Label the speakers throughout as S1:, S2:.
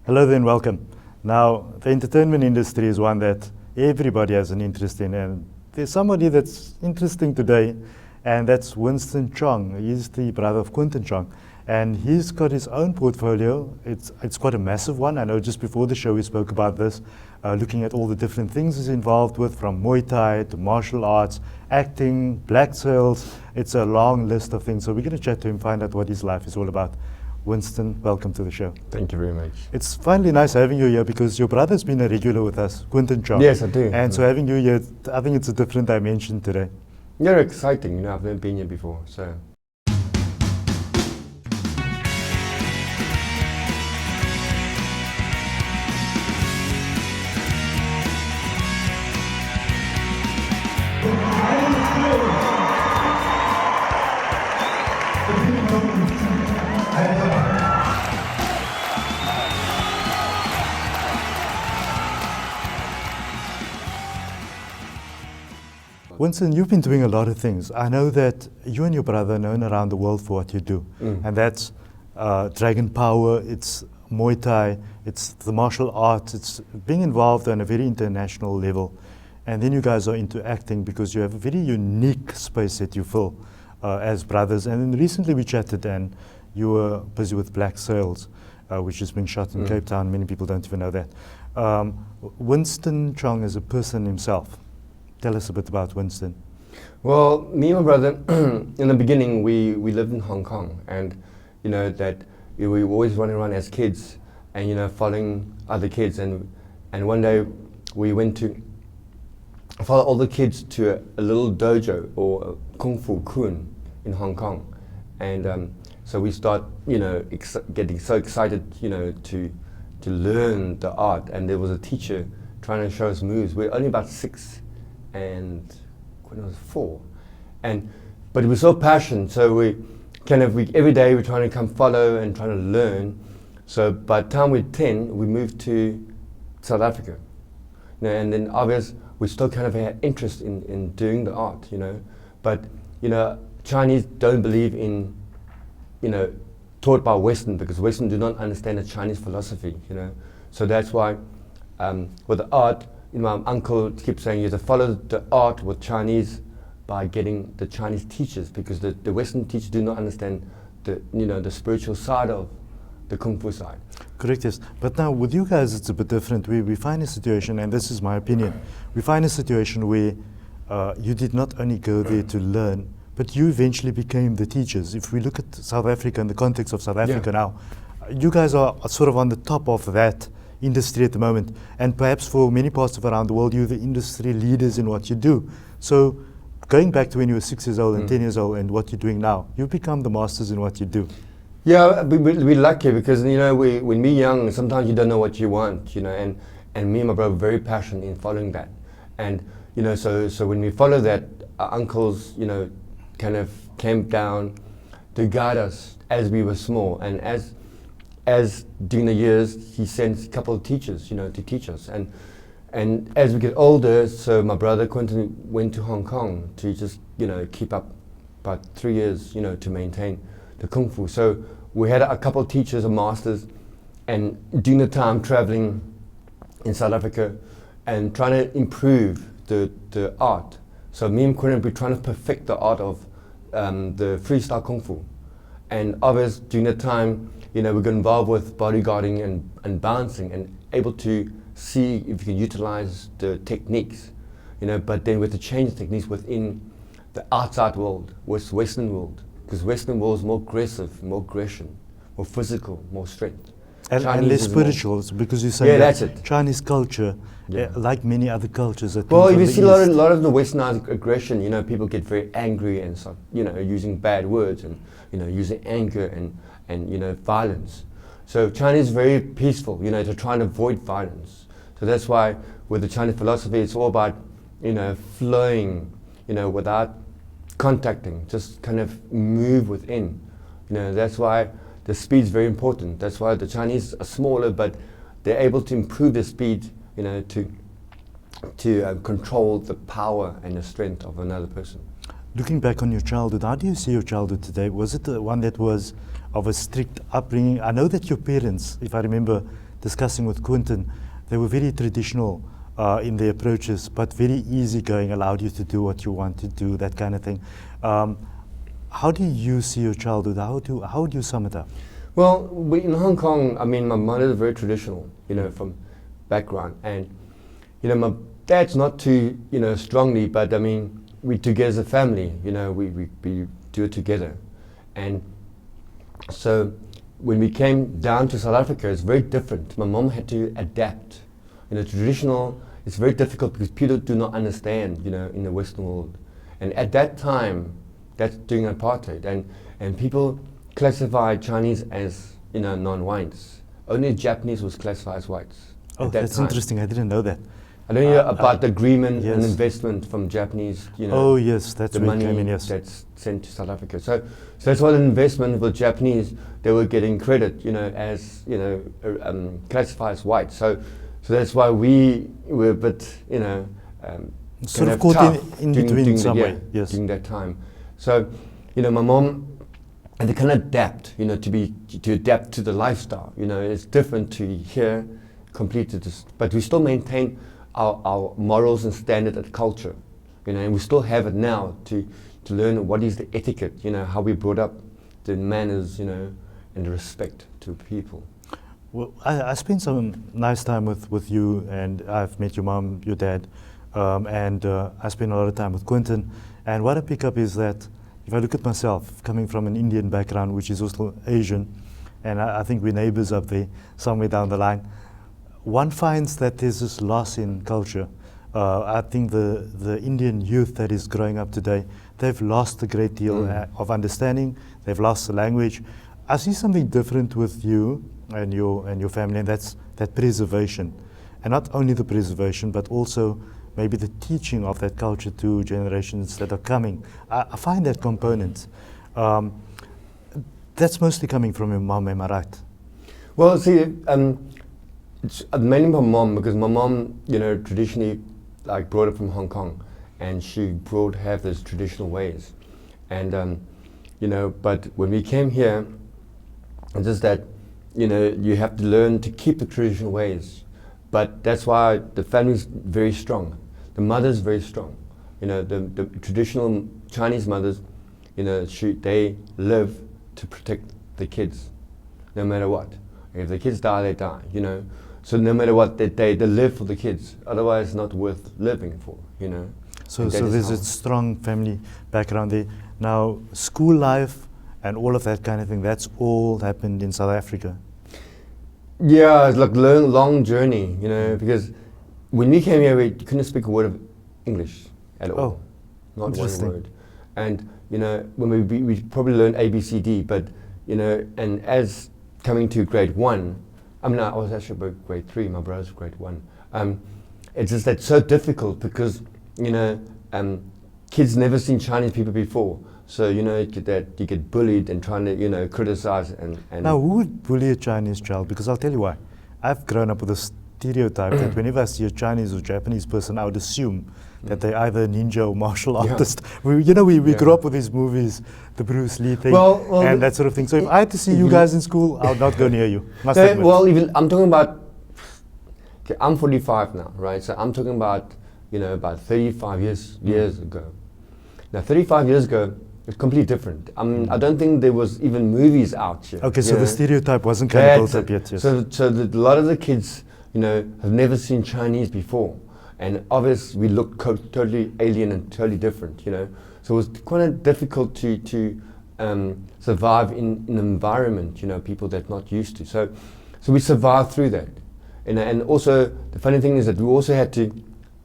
S1: Hello there and welcome. Now, the entertainment industry is one that everybody has an interest in, and there's somebody that's interesting today, and that's Winston Chong. He's the brother of Winston Chong, and he's got his own portfolio. It's quite a massive one. I know just before the show we spoke about this, looking at all the different things he's involved with, from Muay Thai to martial arts, acting, black sales. It's a long list of things. So we're going to chat to him, find out what his life is all about. Winston, welcome to the show.
S2: Thank you very much.
S1: It's finally nice having you here because your brother's been a regular with us, Winston Chong.
S2: Yes, I do.
S1: And so having you here, I think it's a different dimension today.
S2: You're exciting, I've never been here before, so.
S1: Winston, you've been doing a lot of things. I know that you and your brother are known around the world for what you do. And that's Dragon Power, it's Muay Thai, it's the martial arts, it's being involved on a very international level. And then you guys are into acting because you have a very unique space that you fill as brothers. And then recently we chatted and you were busy with Black Sails, which is being shot in Cape Town. Many people don't even know that. Winston Chong is a person himself. Tell us a bit about Winston.
S2: Well, me and my brother, in the beginning, we lived in Hong Kong, and we were always running around as kids, and following other kids, and one day we went to follow all the kids to a little dojo or a kung fu kun in Hong Kong, and so we start getting so excited to learn the art, and there was a teacher trying to show us moves. We're only about 6 and when I was 4, but it was so passionate. So we every day we're trying to come follow and trying to learn. So by the time we're 10, we moved to South Africa, and then obviously we still kind of had interest in doing the art, But Chinese don't believe in taught by Western, because Western do not understand the Chinese philosophy, So that's why with the art. My uncle keeps saying you have to follow the art with Chinese by getting the Chinese teachers, because the Western teachers do not understand the spiritual side of the Kung Fu side.
S1: Correct, yes. But now with you guys it's a bit different. We find a situation, and this is my opinion, we find a situation where you did not only go there to learn, but you eventually became the teachers. If we look at South Africa in the context of South Africa now, you guys are sort of on the top of that industry at the moment, and perhaps for many parts of around the world you're the industry leaders in what you do. So going back to when you were 6 years old and 10 years old and what you're doing now, you've become the masters in what you do.
S2: Yeah, we're lucky because when we're young, sometimes you don't know what you want, and me and my brother were very passionate in following that, and so when we follow that, our uncles kind of came down to guide us as we were small, and as during the years, he sent a couple of teachers, to teach us. And as we get older, so my brother Quentin went to Hong Kong to just, keep up about 3 years, to maintain the Kung Fu. So we had a couple of teachers, masters, and during the time traveling in South Africa and trying to improve the art. So me and Quentin were trying to perfect the art of the freestyle Kung Fu. And others during the time, we got involved with bodyguarding and bouncing, and able to see if you can utilize the techniques, but then with the change the techniques within the outside world, Western world, because Western world is more aggressive, more aggression, more physical, more strength.
S1: And less spiritual, because you say
S2: that's it.
S1: Chinese culture, like many other cultures.
S2: Well, if you see a lot of the Westernized aggression, people get very angry and start, using bad words and, using anger and violence. So China is very peaceful, to try and avoid violence. So that's why with the Chinese philosophy, it's all about, flowing, without contacting, just kind of move within. That's why the speed is very important. That's why the Chinese are smaller, but they're able to improve their speed, to control the power and the strength of another person.
S1: Looking back on your childhood, how do you see your childhood today? Was it one that was of a strict upbringing? I know that your parents, if I remember discussing with Quentin, they were very traditional in their approaches, but very easygoing, allowed you to do what you want to do, that kind of thing. How do you see your childhood? How would you sum it up?
S2: Well, in Hong Kong, I mean, my mother is very traditional, from background, and my dad's not too, strongly, but I mean, we together as a family, we do it together, and so when we came down to South Africa, it's very different. My mom had to adapt. Traditional, it's very difficult because people do not understand, in the Western world, and at that time, that's during apartheid, and people classified Chinese as non-whites. Only Japanese was classified as whites.
S1: Oh, that's interesting. I didn't know that.
S2: I don't know about the agreement and investment from Japanese.
S1: Oh yes, that's
S2: the
S1: where
S2: money
S1: it came in, yes.
S2: that's sent to South Africa. So that's why the investment with Japanese, they were getting credit, as classified as white. So that's why we were a bit,
S1: sort of caught in between in some way. Yes.
S2: During that time. So, my mom had to kind of adapt, to adapt to the lifestyle. It's different to here, completely. But we still maintain our morals and standard and culture, and we still have it now to learn what is the etiquette, how we brought up, the manners, and the respect to people.
S1: Well, I spent some nice time with you, and I've met your mom, your dad, and I spent a lot of time with Quentin. And what I pick up is that if I look at myself, coming from an Indian background, which is also Asian, and I think we're neighbors up there, somewhere down the line, one finds that there's this loss in culture. I think the Indian youth that is growing up today, they've lost a great deal of understanding. They've lost the language. I see something different with you and your family, and that's that preservation, and not only the preservation, but also maybe the teaching of that culture to generations that are coming. I find that component. That's mostly coming from your mom, am I right?
S2: Well, see, it's mainly my mom, because my mom, traditionally, brought up from Hong Kong, and she have those traditional ways, and but when we came here, it's just that, you have to learn to keep the traditional ways, but that's why the family's very strong. The mother's very strong. The traditional Chinese mothers, they live to protect the kids, no matter what. If the kids die, they die. So no matter what, they live for the kids. Otherwise, not worth living for.
S1: So there's a strong family background there. Now, school life and all of that kind of thing, that's all happened in South Africa.
S2: Yeah, it's like a long journey, because when we came here, we couldn't speak a word of English at all.
S1: Oh,
S2: not one word. And, when we probably learned ABCD, but, and as coming to grade 1, I was actually about grade 3, my brother's grade 1. It's just that so difficult because, kids never seen Chinese people before. So, you get bullied and trying to, criticize and...
S1: Now, who would bully a Chinese child? Because I'll tell you why. I've grown up with a stereotype that whenever I see a Chinese or Japanese person, I would assume that they're either a ninja or martial artist. We grew up with these movies, the Bruce Lee thing, and that sort of thing. So if I had to see you guys in school, I would not go near you. Must admit.
S2: Well, even I'm talking about, I'm 45 now, right? So I'm talking about, about 35 years ago. Now, 35 years ago, it's completely different. I don't think there was even movies out here.
S1: Okay, so the stereotype wasn't kind of built up yet. Yes.
S2: So a lot of the kids, have never seen Chinese before. And obviously, we look totally alien and totally different, So it was quite difficult to survive in an environment, people that not used to. So we survived through that. And also, the funny thing is that we also had to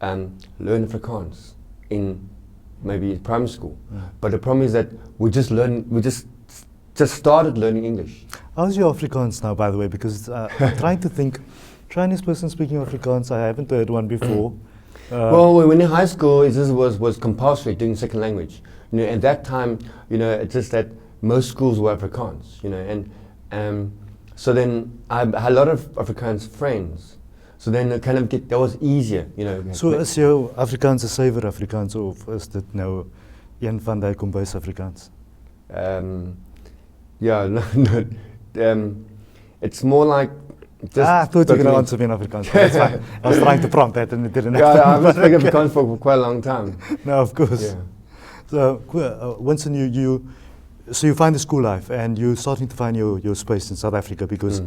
S2: learn Afrikaans in maybe primary school. But the problem is that we just started learning English.
S1: How's your Afrikaans now, by the way? Because I'm trying to think, Chinese person speaking Afrikaans, I haven't heard one before.
S2: Well, when in high school, it just was compulsory doing second language. At that time, it's just that most schools were Afrikaans, and so then I had a lot of Afrikaans friends. So then it kind of that was easier,
S1: So is jou Afrikaans 'n suiwer Afrikaans of is dit nou een van daai kombuis Afrikaans?
S2: Yeah, no, it's more like
S1: I thought you were going to
S2: document-
S1: answer me in Afrikaans. So that's fine. I was trying to prompt that and it didn't
S2: Yeah,
S1: happen.
S2: I've been speaking Afrikaans for quite a long time.
S1: No, of course.
S2: Yeah.
S1: So, Winston, so you find the school life and you're starting to find your space in South Africa because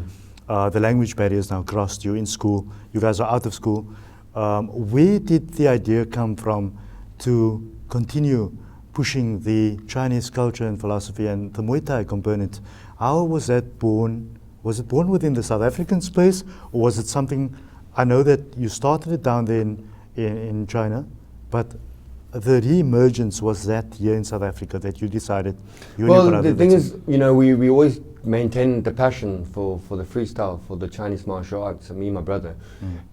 S1: the language barrier is now crossed. You're in school. You guys are out of school. Where did the idea come from to continue pushing the Chinese culture and philosophy and the Muay Thai component? How was that born? Was it born within the South African space, or was it something? I know that you started it down there in China, but the re-emergence was that here in South Africa that you decided. You and your
S2: Well,
S1: brother
S2: the thing is, you know, we always maintain the passion for the freestyle, for the Chinese martial arts, me and my brother.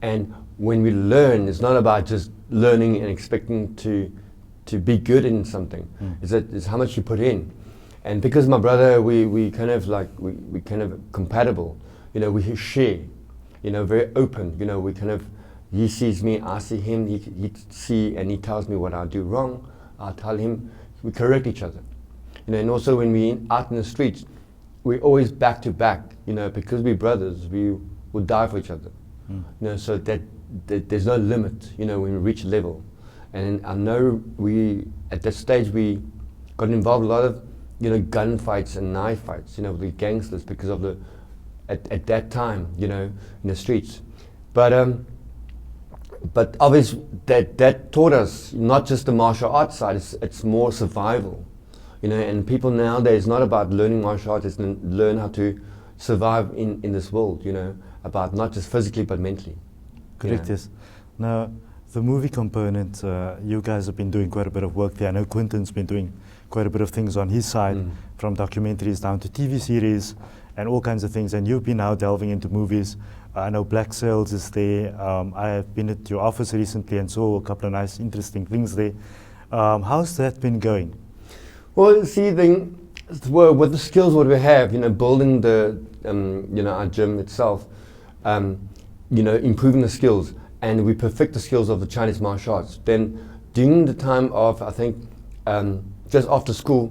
S2: And when we learn, it's not about just learning and expecting to be good in something. It's how much you put in. And because my brother, we kind of like, we kind of compatible, you know, we share, you know, very open, you know, we kind of, he sees me, I see him, he see and he tells me what I do wrong, I tell him, we correct each other. You know, and also when we're out in the streets, we're always back to back, you know, because we're brothers, we will die for each other. You know, so that there's no limit, you know, when we reach a level. And I know at that stage we got involved in a lot of, you know, gunfights and knife fights, you know, with the gangsters because of at that time, you know, in the streets. But obviously that taught us not just the martial arts side, it's more survival, you know, and people nowadays not about learning martial arts, it's learn how to survive in this world, you know, about not just physically but mentally.
S1: Correct, yes. Now, the movie component, you guys have been doing quite a bit of work there. I know Quentin's been doing quite a bit of things on his side, from documentaries down to TV series and all kinds of things. And you've been now delving into movies. I know Black Sails is there. I have been at your office recently and saw a couple of nice, interesting things there. How's that been going?
S2: Well, see, with the skills what we have, you know, building the, you know, our gym itself, you know, improving the skills, and we perfect the skills of the Chinese martial arts. Then during the time of, I think, just after school,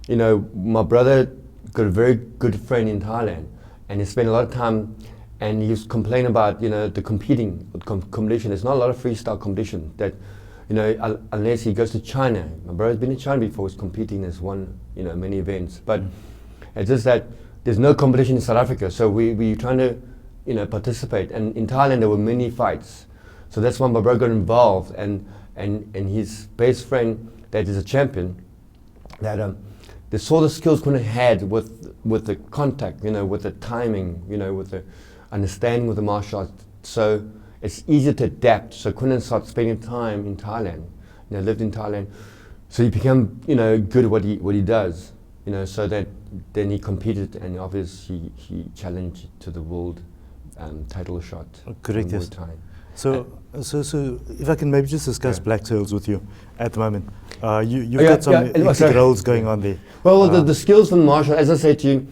S2: you know, my brother got a very good friend in Thailand, and he spent a lot of time, and he used to complain about, you know, the competition. There's not a lot of freestyle competition that, you know, unless he goes to China. My brother's been in China before, he's competing, has won, you know, many events. But it's just that there's no competition in South Africa, so we're trying to, you know, participate. And in Thailand there were many fights. So that's why my brother got involved, and his best friend that is a champion, that they saw the skills Quentin had with the contact, you know, with the timing, you know, with the understanding with the martial arts. So it's easier to adapt. So Quentin started spending time in Thailand, you know, lived in Thailand. So he became, you know, good at what he does, you know, so that then he competed, and obviously he challenged to the world title shot.
S1: Correct, yes. So if I can maybe just discuss Black Sails with you at the moment. You've got some interesting roles going on there.
S2: Well, the skills from martial, as I said to you,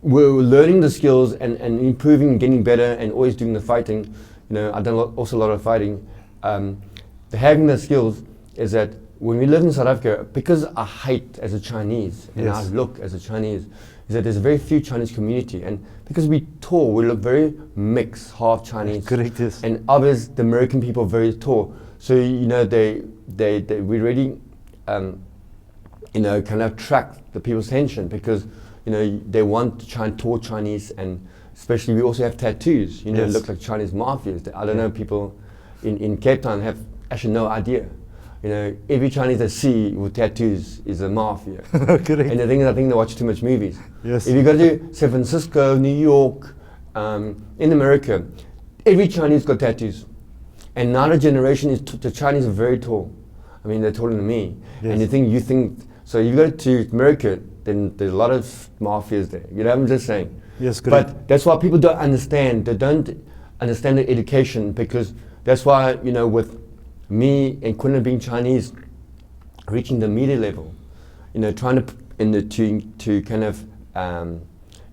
S2: we're learning the skills and improving and getting better and always doing the fighting. You know, I've done also a lot of fighting. Having the skills is that when we live in South Africa, because I height as a Chinese and I look as a Chinese, is that there's a very few Chinese community, and because we tall, we look very mixed, half Chinese.
S1: Correct, yes.
S2: And others, the American people, are very tall. So you know, we really, you know, kind of attract the people's attention because, you know, they want to try and tall Chinese, and especially we also have tattoos. You know, look like Chinese mafias. I don't know, people in Cape Town have actually no idea. You know, every Chinese I see with tattoos is a mafia.
S1: Correct.
S2: And the thing is, I think they watch too much movies.
S1: Yes.
S2: If you go to San Francisco, New York, in America, every Chinese got tattoos. And now the generation is, the Chinese are very tall. I mean, they're taller than me.
S1: Yes.
S2: And you think, so you go to America, then there's a lot of mafias there. You know what I'm just saying?
S1: Yes, correct.
S2: But that's why people don't understand. They don't understand the education, because that's why, you know, with me and Quentin being Chinese, reaching the media level, you know, trying to kind of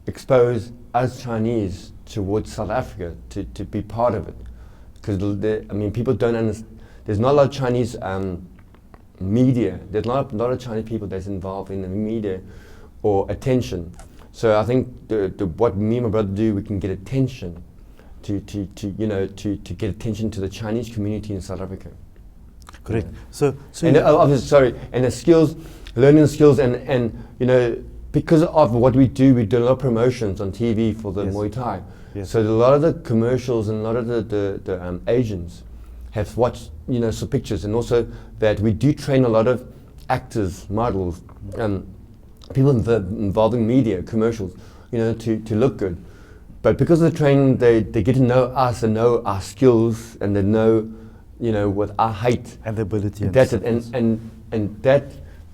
S2: expose us Chinese towards South Africa, to be part of it. Because, I mean, people don't understand. There's not a lot of Chinese media. There's not a lot of Chinese people that's involved in the media or attention. So I think what me and my brother do, we can get attention to get attention to the Chinese community in South Africa.
S1: Correct.
S2: Yeah.
S1: So
S2: And obviously, sorry, and the skills, learning the skills, and because of what we do a lot of promotions on TV for the
S1: Yes.
S2: Muay Thai.
S1: Yes.
S2: So a lot of the commercials and a lot of the Asians have watched some pictures, and also that we do train a lot of actors, models, people involved in media, commercials, to look good. But because of the training, they get to know us and know our skills, and they know what our height
S1: and the ability. And
S2: that's
S1: stuff,
S2: it,
S1: yes.
S2: and that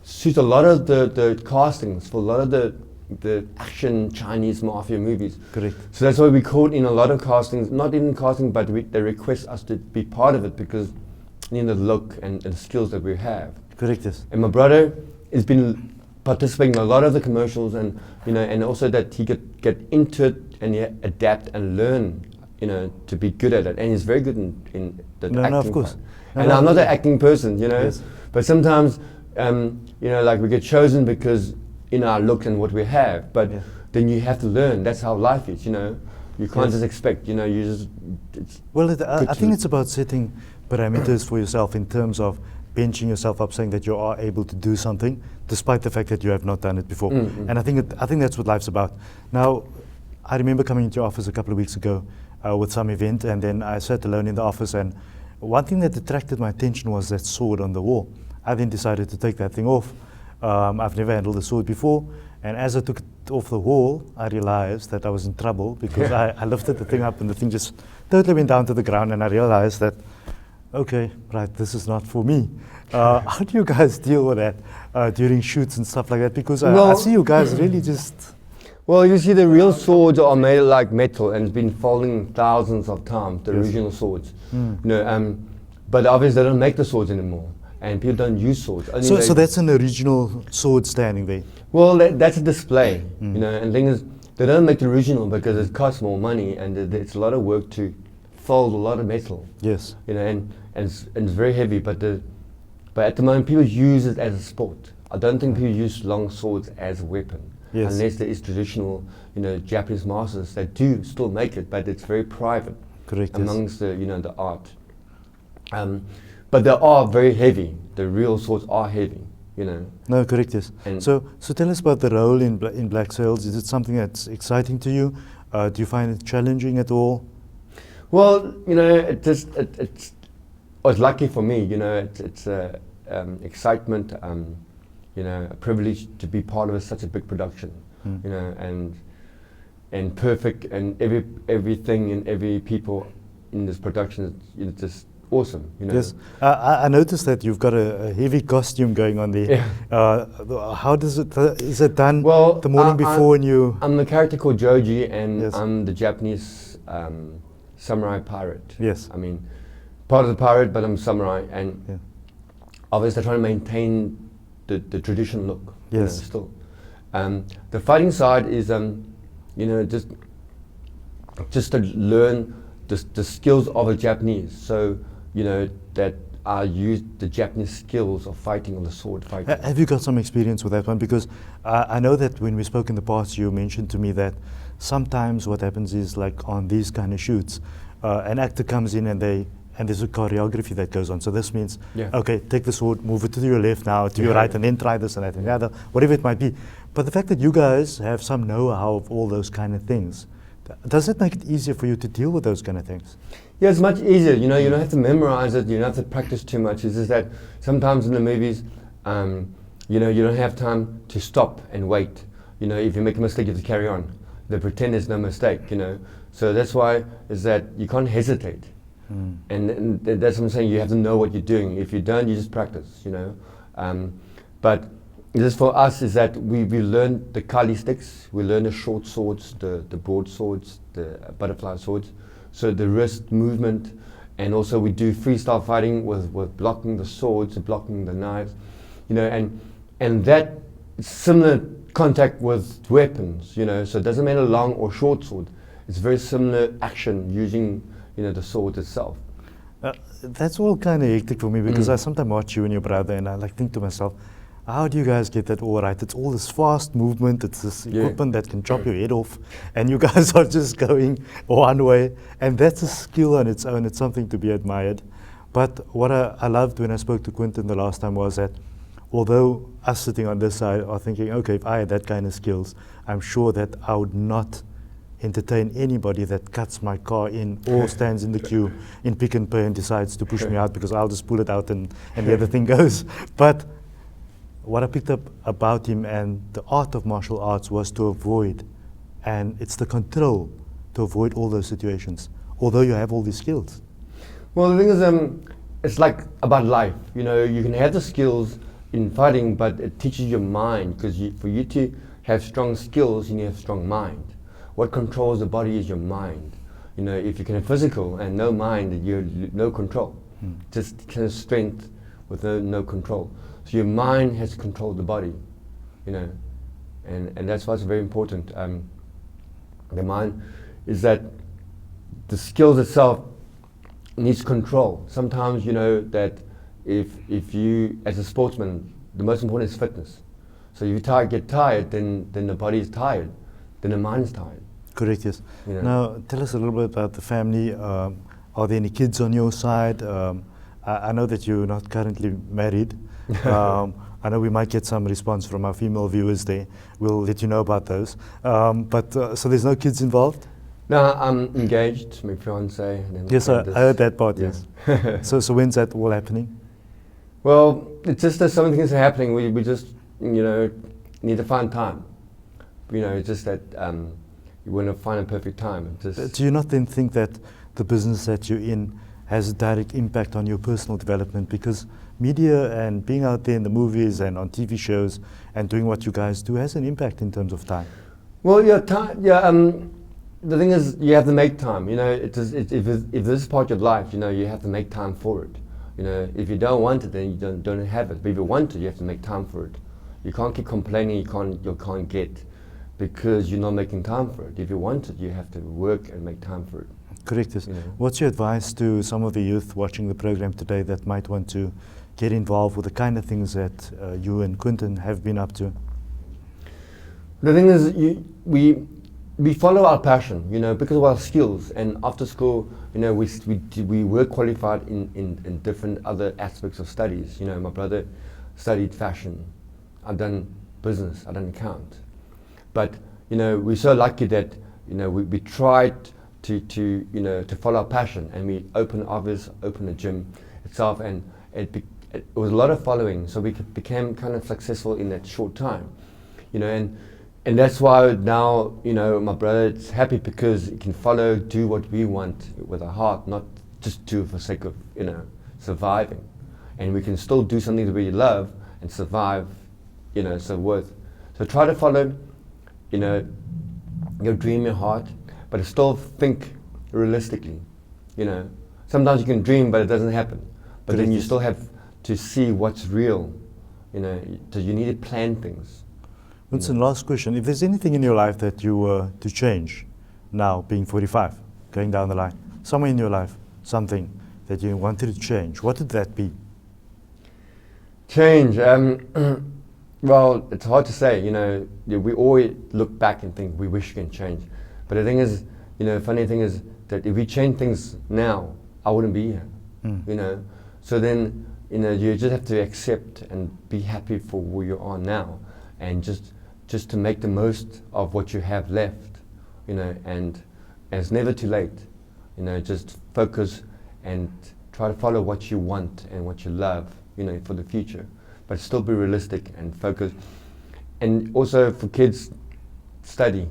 S2: suits a lot of the castings for a lot of the action Chinese mafia movies.
S1: Correct.
S2: So that's why we called in a lot of castings, not even casting, but they request us to be part of it because the look and the skills that we have.
S1: Correct. Yes.
S2: And my brother has been participating in a lot of the commercials, and and also that he could get into it and adapt and learn, to be good at it. And he's very good in the acting.
S1: No, of course.
S2: part.
S1: No,
S2: And
S1: no,
S2: I'm not
S1: yeah.
S2: an acting person,
S1: Yes.
S2: but sometimes, like we get chosen because our look and what we have. But
S1: Yeah.
S2: then you have to learn. That's how life is, You can't
S1: Yes.
S2: just expect, you just. It's
S1: Well,
S2: good
S1: I
S2: to-
S1: think it's about setting parameters for yourself in terms of benching yourself up, saying that you are able to do something, despite the fact that you have not done it before. And I think that's what life's about. Now, I remember coming into your office a couple of weeks ago with some event, and then I sat alone in the office, and one thing that attracted my attention was that sword on the wall. I then decided to take that thing off. I've never handled a sword before, and as I took it off the wall, I realized that I was in trouble because I lifted the thing up and the thing just totally went down to the ground, and I realized that, okay, right, this is not for me. How do you guys deal with that during shoots and stuff like that? Because I
S2: Well-
S1: see you guys really just...
S2: Well, you see, the real swords are made like metal and it's been folding thousands of times, the
S1: Yes.
S2: original swords. But obviously they don't make the swords anymore, and people don't use swords. Only
S1: So
S2: they-
S1: that's an original sword standing there.
S2: Well, that's a display, and the thing is, they don't make the original because it costs more money, and it's a lot of work to fold a lot of metal,
S1: Yes.
S2: and it's very heavy. But at the moment, people use it as a sport. I don't think people use long swords as a weapon.
S1: Yes.
S2: Unless there is traditional, Japanese masters that do still make it, but it's very private
S1: Correct. Yes.
S2: amongst the art. But they are very heavy. The real swords are heavy,
S1: No, correct, yes.
S2: And-
S1: So tell us about the role in Black Sails. Is it something that's exciting to you? Do you find it challenging at all?
S2: Well, it's lucky for me. It's excitement. A privilege to be part of such a big production. And perfect, and everything and every people in this production is just awesome.
S1: Yes. I noticed that you've got a heavy costume going on there.
S2: Yeah.
S1: How does it, is it done
S2: Well,
S1: the morning before when you...
S2: I'm the character called Joji, and
S1: Yes.
S2: I'm the Japanese samurai pirate.
S1: Yes.
S2: I mean, part of the pirate, but I'm samurai, and
S1: Yeah.
S2: obviously trying to maintain the traditional look.
S1: Yes.
S2: Still. The fighting side is, just to learn the skills of a Japanese. So, that I use the Japanese skills of fighting on the sword fighting.
S1: Have you got some experience with that one? Because I know that when we spoke in the past, you mentioned to me that sometimes what happens is, like on these kind of shoots, an actor comes in and there's a choreography that goes on. So this means,
S2: Yeah.
S1: okay, take the sword, move it to your left now, to your
S2: Yeah.
S1: right, and then try this and that and the other, whatever it might be. But the fact that you guys have some know-how of all those kind of things, does it make it easier for you to deal with those kind of things?
S2: Yeah, it's much easier. You don't have to memorize it. You don't have to practice too much. It's just that sometimes in the movies, you don't have time to stop and wait. If you make a mistake, you have to carry on. They pretend there's no mistake. So that's why is that you can't hesitate. And that's what I'm saying. You have to know what you're doing. If you don't, you just practice. But this for us is that we learn the kali sticks. We learn the short swords, the broad swords, the butterfly swords. So the wrist movement, and also we do freestyle fighting with blocking the swords and blocking the knives, and that similar contact with weapons, so it doesn't matter long or short sword. It's very similar action using, the sword itself.
S1: That's all kind of hectic for me because I sometimes watch you and your brother and I think to myself, how do you guys get that all right? It's all this fast movement, it's this equipment that can chop your head off, and you guys are just going one way, and that's a skill on its own. It's something to be admired. But what I loved when I spoke to Quinton the last time was that although us sitting on this side are thinking, okay, if I had that kind of skills, I'm sure that I would not entertain anybody that cuts my car in or stands in the queue in Pick n Pay and decides to push me out, because I'll just pull it out and the other thing goes. But what I picked up about him and the art of martial arts was to avoid, and it's the control to avoid all those situations, although you have all these skills.
S2: Well, the thing is, it's like about life. You know, you can have the skills in fighting, but it teaches your mind, because for you to have strong skills, you need to have strong mind. What controls the body is your mind. You know, if you can have physical and no mind, you have no control. Just kind of strength with no control. So your mind has to control the body, you know, and that's why it's very important. The mind is that the skills itself needs control. Sometimes, you know, that if you, as a sportsman, the most important is fitness. So if you get tired, then the body is tired, then the mind is tired.
S1: Correct, yes.
S2: You know.
S1: Now, tell us a little bit about the family. Are there any kids on your side? I know that you're not currently married. I know we might get some response from our female viewers there. We'll let you know about those. So there's no kids involved?
S2: No, I'm engaged, my fiance.
S1: Yes, I heard that part, yes. So when's that all happening?
S2: Well, it's just that some things are happening. We just, you know, need to find time. You know, it's just that you want to find a perfect time.
S1: Do you not then think that the business that you're in has a direct impact on your personal development? Because media and being out there in the movies and on TV shows and doing what you guys do has an impact in terms of time.
S2: Well, yeah, the thing is, you have to make time. You know, if this is part of your life, you know, you have to make time for it. You know, if you don't want it, then you don't have it. But if you want it, you have to make time for it. You can't keep complaining you can't get, because you're not making time for it. If you want it, you have to work and make time for it.
S1: Correct. Yes.
S2: You know.
S1: What's your advice to some of the youth watching the program today that might want to get involved with the kind of things that you and Quinton have been up to?
S2: The thing is, we follow our passion, you know, because of our skills. And after school, you know, we were qualified in different other aspects of studies. You know, my brother studied fashion. I've done business. I've done account. But, you know, we're so lucky that, you know, we tried to follow our passion, and we opened an office, opened a gym itself, and it was a lot of following, so we became kind of successful in that short time, you know, and that's why now, you know, my brother is happy because he can do what we want with our heart, not just do it for the sake of, you know, surviving, and we can still do something that we love and survive, you know, so try to follow, you know, your dream, your heart, but still think realistically, you know. Sometimes you can dream, but it doesn't happen. But then you still have to see what's real, you know. So you need to plan things.
S1: Winston, last question. If there's anything in your life that you were to change now, being 45, going down the line, somewhere in your life, something that you wanted to change, what would that be?
S2: Change. Well, it's hard to say, you know. We always look back and think we wish we can change. But the thing is, you know, funny thing is that if we change things now, I wouldn't be here, you know. So then, you know, you just have to accept and be happy for where you are now, and just to make the most of what you have left, you know, and it's never too late, you know, just focus and try to follow what you want and what you love, you know, for the future, but still be realistic and focus. And also for kids, study.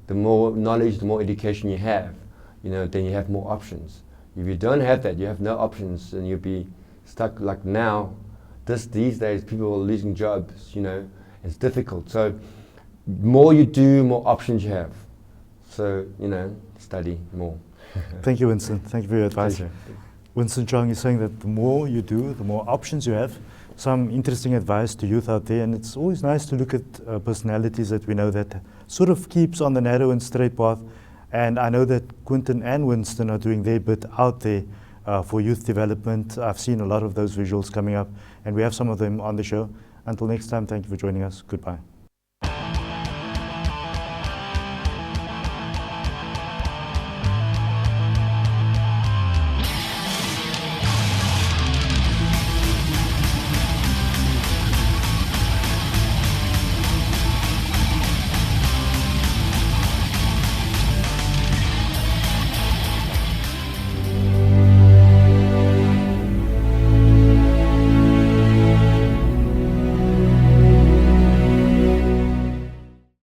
S2: The more knowledge, the more education you have, you know, then you have more options. If you don't have that, you have no options, and you'll be stuck like now. These days, people are losing jobs, you know, it's difficult. So more you do, more options you have. So, you know, study more.
S1: Thank you, Winston. Thank you for your advice. Winston Chong is saying that the more you do, the more options you have. Some interesting advice to youth out there, and it's always nice to look at personalities that we know that sort of keeps on the narrow and straight path. And I know that Quinton and Winston are doing their bit out there for youth development. I've seen a lot of those visuals coming up, and we have some of them on the show. Until next time, thank you for joining us. Goodbye.